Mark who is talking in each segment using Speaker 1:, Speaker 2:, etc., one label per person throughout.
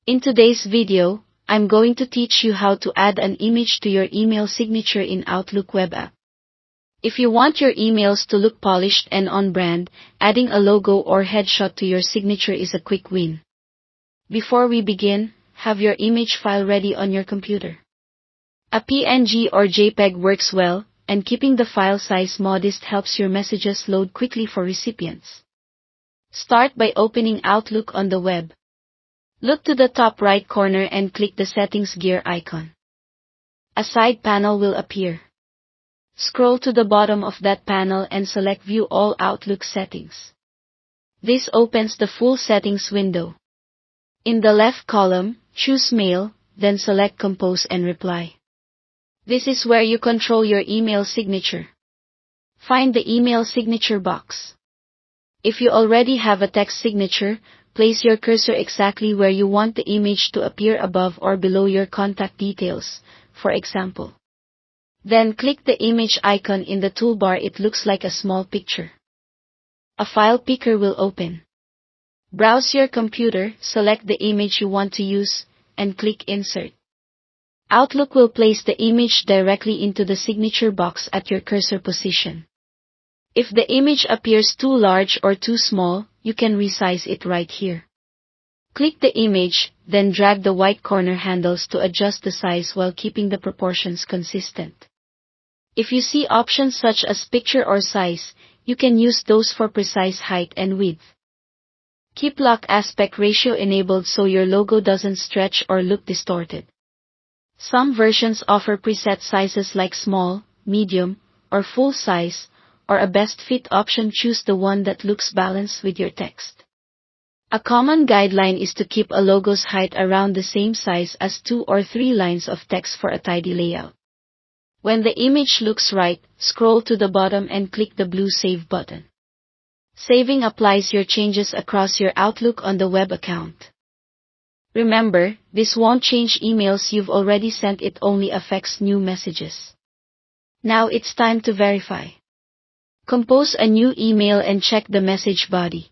Speaker 1: In today's video, I'm going to teach you how to add an image to your email signature in Outlook web app. If you want your emails to look polished and on-brand, adding a logo or headshot to your signature is a quick win. Before we begin, have your image file ready on your computer. A PNG or JPEG works well, and keeping the file size modest helps your messages load quickly for recipients. Start by opening Outlook on the web. Look to the top right corner and click the Settings gear icon. A side panel will appear. Scroll to the bottom of that panel and select View All Outlook Settings. This opens the full settings window. In the left column, choose Mail, then select Compose and Reply. This is where you control your email signature. Find the email signature box. If you already have a text signature, place your cursor exactly where you want the image to appear above or below your contact details, for example. Then click the image icon in the toolbar. It looks like a small picture. A file picker will open. Browse your computer, select the image you want to use, and click Insert. Outlook will place the image directly into the signature box at your cursor position. If the image appears too large or too small, you can resize it right here. Click the image, then drag the white corner handles to adjust the size while keeping the proportions consistent. If you see options such as picture or size, you can use those for precise height and width. Keep lock aspect ratio enabled so your logo doesn't stretch or look distorted. Some versions offer preset sizes like small, medium, or full size, or a best fit option. Choose the one that looks balanced with your text. A common guideline is to keep a logo's height around the same size as 2 or 3 lines of text for a tidy layout. When the image looks right, scroll to the bottom and click the blue Save button. Saving applies your changes across your Outlook on the web account. Remember, this won't change emails you've already sent, it only affects new messages. Now it's time to verify. Compose a new email and check the message body.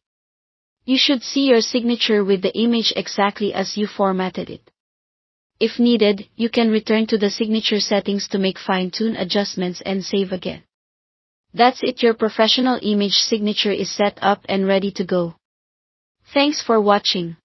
Speaker 1: You should see your signature with the image exactly as you formatted it. If needed, you can return to the signature settings to make fine-tune adjustments and save again. That's it, your professional image signature is set up and ready to go. Thanks for watching.